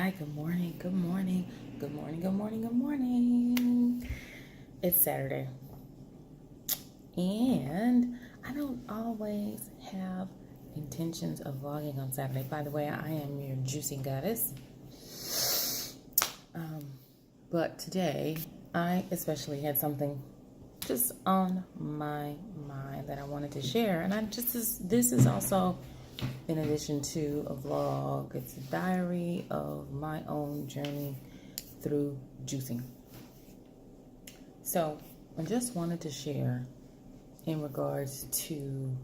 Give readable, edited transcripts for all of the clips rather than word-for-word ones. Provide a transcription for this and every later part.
Hi, good morning, good morning, good morning, good morning, good morning. It's Saturday, and I don't always have intentions of vlogging on Saturday. By the way, I am your juicy goddess. But today, I especially had something just on my mind that I wanted to share, and this is also in addition to a vlog. It's a diary of my own journey through juicing. So I just wanted to share in regards to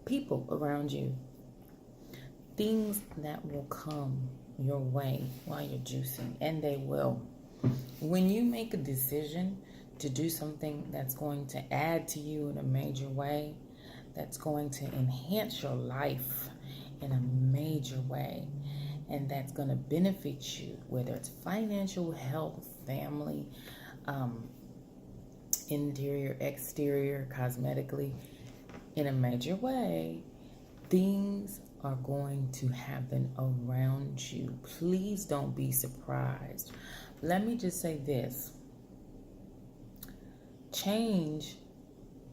people around you, things that will come your way while you're juicing, and they will. When you make a decision to do something that's going to add to you in a major way, that's going to enhance your life in a major way, and that's going to benefit you, whether it's financial, health, family, interior, exterior, cosmetically, in a major way, things are going to happen around you. Please don't be surprised. Let me just say this. Change,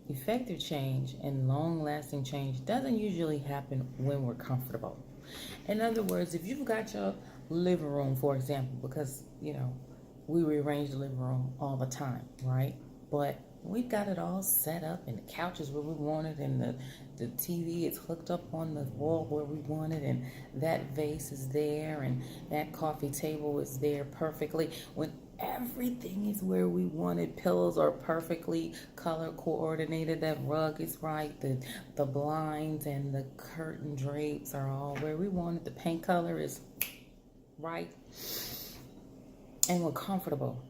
effective change and long-lasting change doesn't usually happen when we're comfortable. In other words, if you've got your living room, for example, because, we rearrange the living room all the time, right? But we've got it all set up, and the couch is where we want it, and the TV is hooked up on the wall where we want it, and that vase is there, and that coffee table is there perfectly. When everything is where we want it, pillows are perfectly color coordinated, that rug is right, the blinds and the curtain drapes are all where we want it, the paint color is right, and we're comfortable.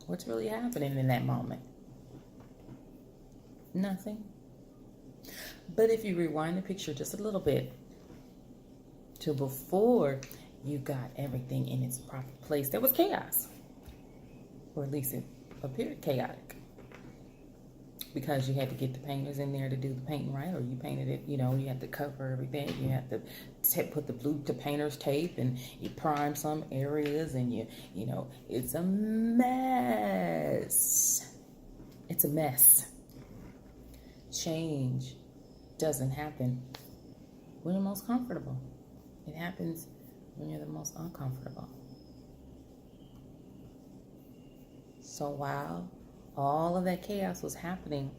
What's really happening in that moment? Nothing. But if you rewind the picture just a little bit to before you got everything in its proper place, there was chaos. Or at least it appeared chaotic. Because you had to get the painters in there to do the painting, right? Or you painted it, you had to cover everything. You had to put the blue to painter's tape, and you prime some areas, and it's a mess. It's a mess. Change doesn't happen when you're most comfortable. It happens when you're the most uncomfortable. So while all of that chaos was happening,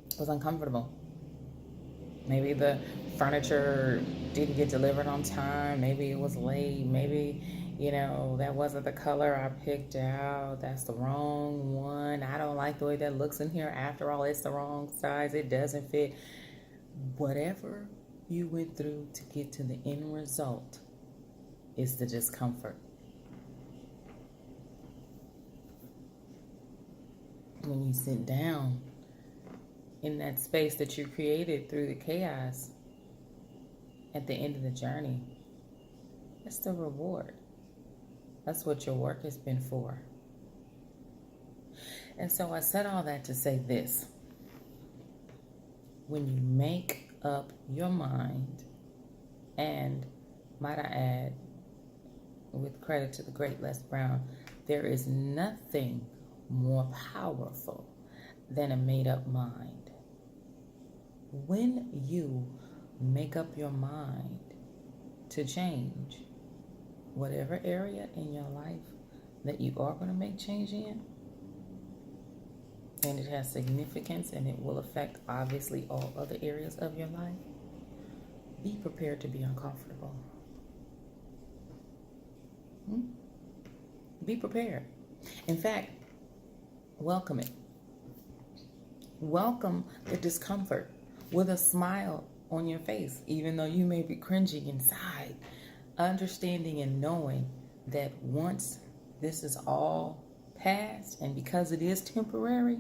it was uncomfortable. Maybe the furniture didn't get delivered on time. Maybe it was late. Maybe, that wasn't the color I picked out. That's the wrong one. I don't like the way that looks in here. After all, it's the wrong size. It doesn't fit. Whatever you went through to get to the end result is the discomfort. When you sit down in that space that you created through the chaos, at the end of the journey, that's the reward. That's what your work has been for. And so I said all that to say this. When you make up your mind, and might I add, with credit to the great Les Brown, there is nothing more powerful than a made-up mind. When you make up your mind to change whatever area in your life that you are going to make change in, and it has significance and it will affect obviously all other areas of your life, be prepared to be uncomfortable. Be prepared. In fact, welcome it. Welcome the discomfort with a smile on your face, even though you may be cringing inside, understanding and knowing that once this is all past, and because it is temporary,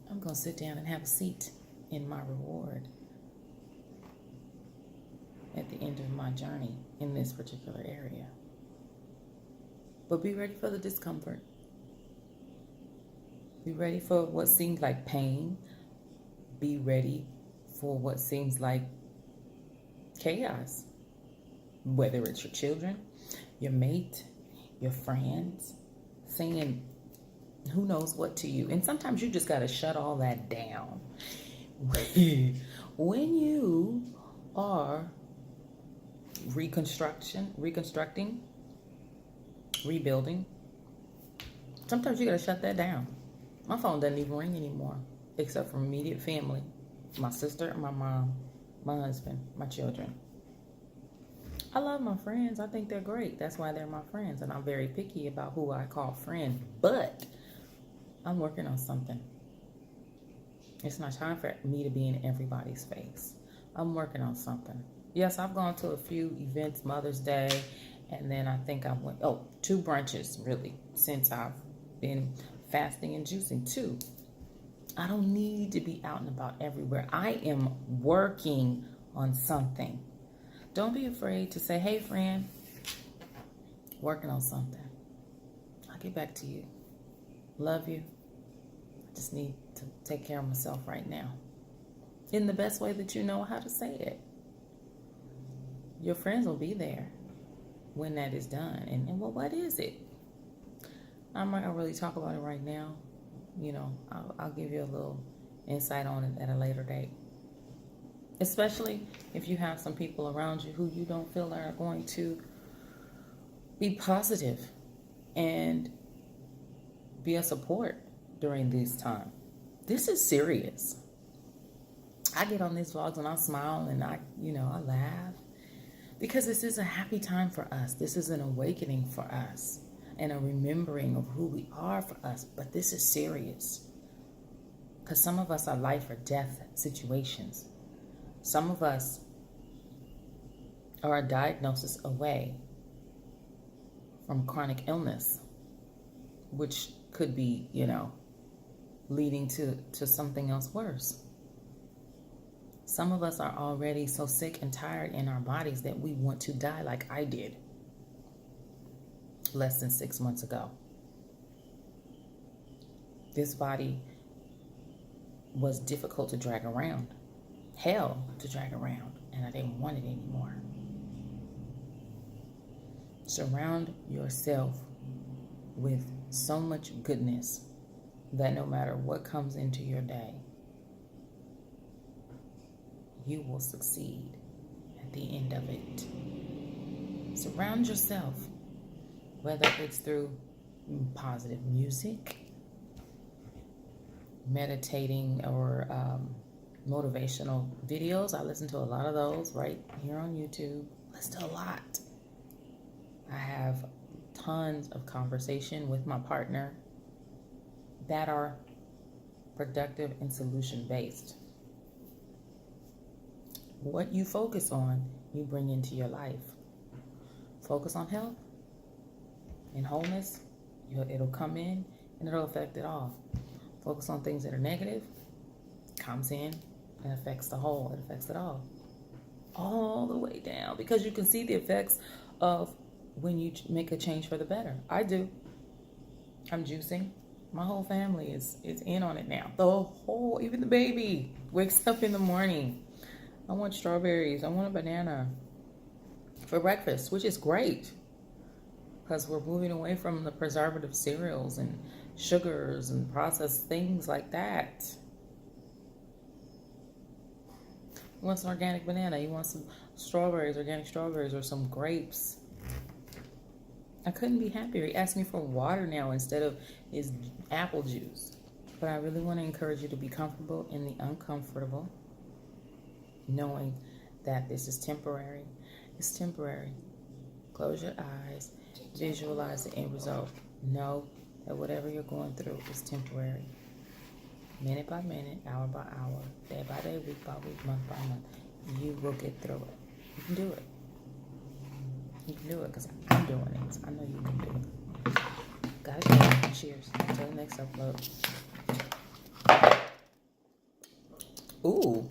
I'm going to sit down and have a seat in my reward at the end of my journey in this particular area. But be ready for the discomfort. Be ready for what seems like pain. Be ready for what seems like chaos, whether it's your children, your mate, your friends, saying who knows what to you. And sometimes you just got to shut all that down. When you are reconstructing, rebuilding, sometimes you got to shut that down. My phone doesn't even ring anymore, except from immediate family, my sister, my mom, my husband, my children. I love my friends. I think they're great. That's why they're my friends. And I'm very picky about who I call friend. But I'm working on something. It's not time for me to be in everybody's face. I'm working on something. Yes, I've gone to a few events, Mother's Day, and then I think I went, 2 brunches, really, since I've been fasting and juicing, 2. I don't need to be out and about everywhere. I am working on something. Don't be afraid to say, hey, friend, working on something. I'll get back to you. Love you. I just need to take care of myself right now. In the best way that you know how to say it. Your friends will be there when that is done. And well, what is it? I'm not going to really talk about it right now. You know, I'll give you a little insight on it at a later date. Especially if you have some people around you who you don't feel are going to be positive and be a support during this time. This is serious. I get on these vlogs and I smile and I laugh because this is a happy time for us. This is an awakening for us and a remembering of who we are for us. But this is serious because some of us are life or death situations. Some of us are a diagnosis away from chronic illness, which could be, leading to something else worse. Some of us are already so sick and tired in our bodies that we want to die, like I did less than 6 months ago. This body was difficult to drag around. Hell to drag around, and I didn't want it anymore. Surround yourself with so much goodness that no matter what comes into your day, you will succeed at the end of it. Surround yourself, whether it's through positive music, meditating, or motivational videos. I listen to a lot of those right here on YouTube. Listen to a lot. I have tons of conversation with my partner that are productive and solution based. What you focus on, you bring into your life. Focus on health and wholeness. It'll come in and it'll affect it all. Focus on things that are negative, comes in and affects the whole. It affects it all the way down, because you can see the effects of when you make a change for the better. I do. I'm juicing. My whole family is in on it now. Even the baby wakes up in the morning. I want strawberries. I want a banana for breakfast, which is great because we're moving away from the preservative cereals and sugars and processed things like that. You want some organic banana? You want some organic strawberries, or some grapes? I couldn't be happier. He asked me for water now instead of his apple juice. But I really want to encourage you to be comfortable in the uncomfortable, knowing that this is temporary. It's temporary. Close your eyes. Visualize the end result. Know that whatever you're going through is temporary. Minute by minute, hour by hour, day by day, week by week, month by month. You will get through it. You can do it. You can do it because I'm doing it. I know you can do it. Gotta go. Cheers. Until the next upload. Ooh.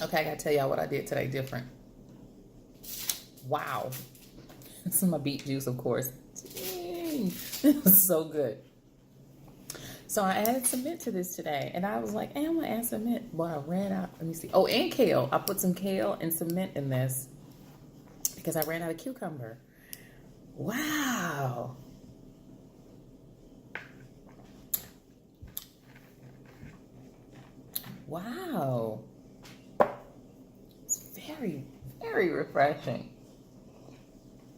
Okay, I gotta tell y'all what I did today different. Wow. This is my beet juice, of course. Dang. This is so good. So I added some mint to this today, and I was like, hey, I'm gonna add some mint. But I ran out. Let me see. Oh, and kale. I put some kale and some mint in this because I ran out of cucumber. Wow. Wow. It's very, very refreshing.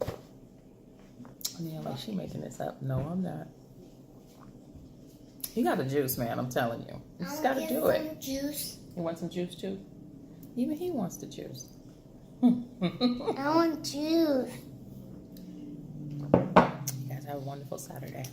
I mean, like, she making this up. No, I'm not. You got the juice, man. I'm telling you. You just got to do it. Juice. You want some juice, too? Even he wants the juice. I want juice. You guys have a wonderful Saturday.